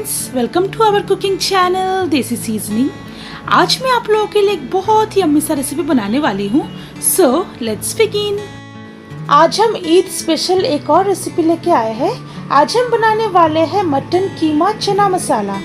Friends, welcome to our cooking channel Desi seasoning. आज मैं आप लोगों के लिए एक बहुत ही यम्मी सा रेसिपी बनाने वाली हूँ। So let's begin. आज हम ईद स्पेशल एक और रेसिपी लेके आए हैं। आज हम बनाने वाले हैं मटन कीमा चना मसाला।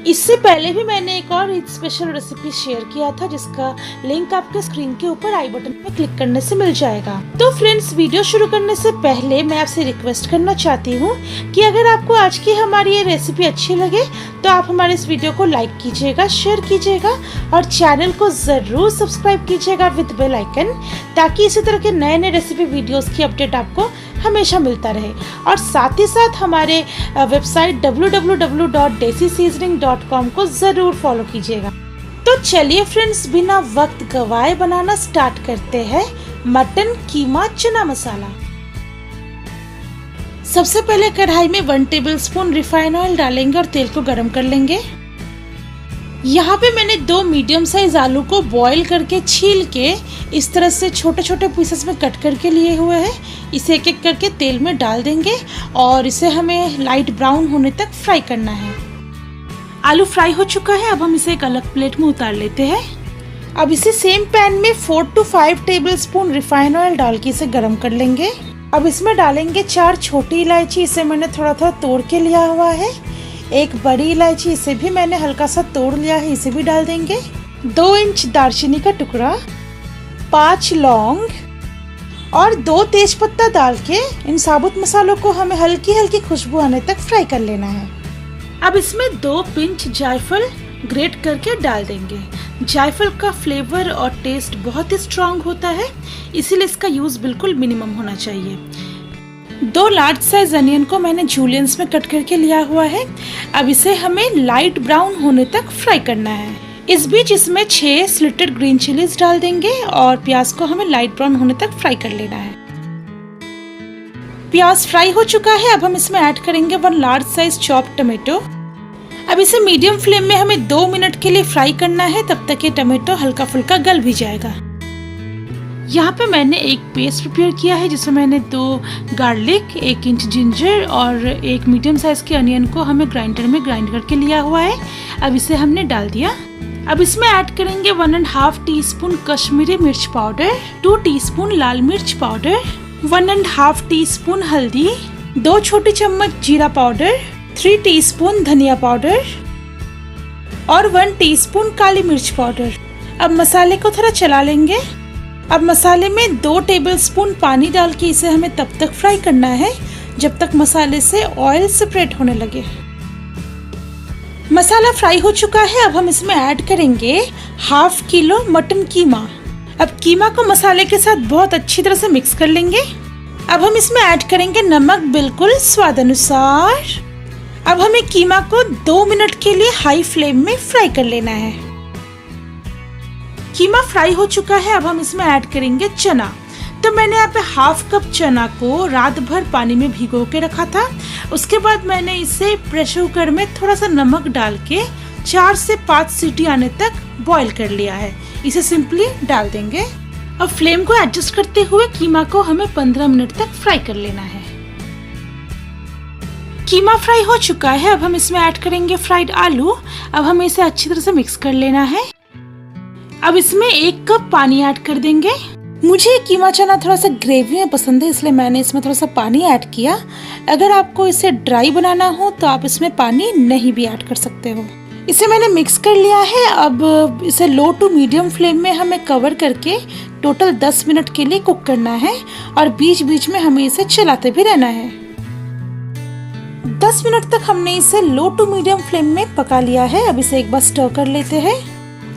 इससे पहले भी मैंने एक और ईद स्पेशल रेसिपी शेयर किया था, जिसका लिंक आपके स्क्रीन के ऊपर आई बटन में क्लिक करने से मिल जाएगा। तो फ्रेंड्स, वीडियो शुरू करने से पहले मैं आपसे रिक्वेस्ट करना चाहती हूँ कि अगर आपको आज की हमारी ये रेसिपी अच्छी लगे तो आप हमारे इस वीडियो को लाइक कीजिएगा, शेयर कीजिएगा और चैनल को जरूर सब्सक्राइब कीजिएगा विद बेल आइकन, ताकि इसी तरह के नए नए रेसिपी वीडियोस की अपडेट आपको हमेशा मिलता रहे। और साथ ही साथ हमारे वेबसाइट www.desiseasoning.com को जरूर फॉलो कीजिएगा। तो चलिए फ्रेंड्स, बिना वक्त गवाए बनाना स्टार्ट करते हैं मटन कीमा चना मसाला। सबसे पहले कढ़ाई में 1 टेबलस्पून रिफाइन ऑयल डालेंगे और तेल को गरम कर लेंगे। यहाँ पे मैंने 2 मीडियम साइज आलू को बॉईल करके छील के इस तरह से छोटे छोटे पीसेस में कट करके लिए हुए हैं। इसे एक एक करके तेल में डाल देंगे और इसे हमें लाइट ब्राउन होने तक फ्राई करना है। आलू फ्राई हो चुका है, अब हम इसे एक अलग प्लेट में उतार लेते हैं। अब इसे सेम पैन में 4 to 5 टेबलस्पून रिफाइन ऑयल डाल के इसे गर्म कर लेंगे। अब इसमें डालेंगे 4 छोटी इलायची, इसे मैंने थोड़ा थोड़ा तोड़ के लिया हुआ है। 1 बड़ी इलायची, इसे भी मैंने हल्का सा तोड़ लिया है, इसे भी डाल देंगे। 2 इंच दालचीनी का टुकड़ा, 5 लौंग और 2 तेजपत्ता डाल के इन साबुत मसालों को हमें हल्की हल्की खुशबू आने तक फ्राई कर लेना है। अब इसमें 2 पिंच जायफल ग्रेट करके डाल देंगे। जायफल का फ्लेवर और टेस्ट बहुत ही स्ट्रॉन्ग होता है, इसीलिए इसका यूज बिल्कुल मिनिमम होना चाहिए। 2 लार्ज साइज अनियन को मैंने जूलियंस में कट करके लिया हुआ है। अब इसे हमें लाइट ब्राउन होने तक फ्राई करना है। इस बीच इसमें 6 स्लिटेड ग्रीन चिलीज डाल देंगे और प्याज को हमें लाइट ब्राउन होने तक फ्राई कर लेना है। प्याज फ्राई हो चुका है, अब हम इसमें ऐड करेंगे 1 लार्ज साइज चॉप्ड टमाटो। अब इसे मीडियम फ्लेम में हमें 2 मिनट के लिए फ्राई करना है, तब तक ये टमाटो हल्का फुल्का गल भी जाएगा। यहाँ पे मैंने एक पेस्ट प्रिपेयर किया है, जिसमें मैंने 2 गार्लिक, 1 इंच जिंजर और 1 मीडियम साइज के अनियन को हमें ग्राइंडर में ग्राइंड करके लिया हुआ है। अब इसे हमने डाल दिया। अब इसमें ऐड करेंगे 1.5 टीस्पून कश्मीरी मिर्च पाउडर, 2 टीस्पून लाल मिर्च पाउडर, 1.5 टीस्पून हल्दी, 2 छोटी चम्मच जीरा पाउडर, 3 टीस्पून धनिया पाउडर और 1 टीस्पून काली मिर्च पाउडर। अब मसाले को थोड़ा चला लेंगे। अब मसाले में 2 टेबलस्पून पानी डाल के इसे हमें तब तक फ्राई करना है जब तक मसाले से ऑयल सेपरेट होने लगे। मसाला फ्राई हो चुका है, अब हम इसमें ऐड करेंगे 1/2 किलो मटन कीमा। अब कीमा को मसाले के साथ बहुत अच्छी तरह से मिक्स कर लेंगे। अब हम इसमें ऐड करेंगे नमक, बिल्कुल स्वाद अनुसार। अब हमें कीमा को 2 मिनट के लिए हाई फ्लेम में फ्राई कर लेना है। कीमा फ्राई हो चुका है, अब हम इसमें ऐड करेंगे चना। तो मैंने यहाँ पे 1/2 कप चना को रात भर पानी में भिगो के रखा था। उसके बाद मैंने इसे प्रेशर कुकर में थोड़ा सा नमक डाल के 4 से 5 सीटी आने तक बॉईल कर लिया है। इसे सिंपली डाल देंगे। अब फ्लेम को एडजस्ट करते हुए कीमा को हमें 15 मिनट तक फ्राई कर लेना है। कीमा फ्राई हो चुका है, अब हम इसमें ऐड करेंगे फ्राइड आलू। अब हमें इसे अच्छी तरह से मिक्स कर लेना है। अब इसमें 1 कप पानी ऐड कर देंगे। मुझे कीमा चना थोड़ा सा ग्रेवी में पसंद है, इसलिए मैंने इसमें थोड़ा सा पानी ऐड किया। अगर आपको इसे ड्राई बनाना हो तो आप इसमें पानी नहीं भी ऐड कर सकते हो। इसे मैंने मिक्स कर लिया है। अब इसे लो टू मीडियम फ्लेम में हमें कवर करके टोटल 10 मिनट के लिए कुक करना है और बीच बीच में हमें इसे चलाते भी रहना है। 10 मिनट तक हमने इसे लो टू मीडियम फ्लेम में पका लिया है। अब इसे एक बार स्टर कर लेते हैं।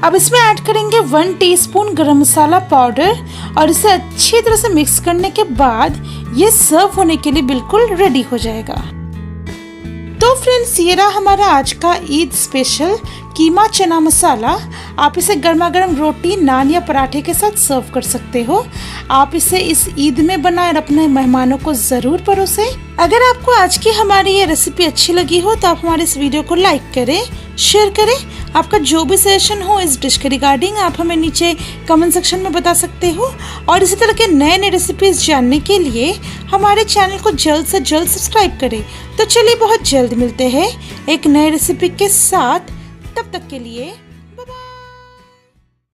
अब इसमें ऐड करेंगे 1 टीस्पून गरम मसाला पाउडर और इसे अच्छी तरह से मिक्स करने के बाद ये सर्व होने के लिए बिल्कुल रेडी हो जाएगा। तो फ्रेंड्स, ये रहा हमारा आज का ईद स्पेशल कीमा चना मसाला। आप इसे गर्मा गर्म रोटी, नान या पराठे के साथ सर्व कर सकते हो। आप इसे इस ईद में बनाएं और अपने मेहमानों को जरूर परोसें। अगर आपको आज की हमारी ये रेसिपी अच्छी लगी हो तो आप हमारे इस वीडियो को लाइक करें, शेयर करें। आपका जो भी सजेशन हो इस डिश के रिगार्डिंग आप हमें नीचे कमेंट सेक्शन में बता सकते हो। और इसी तरह के नए नए रेसिपीज जानने के लिए हमारे चैनल को जल्द से जल्द सब्सक्राइब करें। तो चलिए बहुत जल्द मिलते हैं एक नए रेसिपी के साथ। तब तक के लिए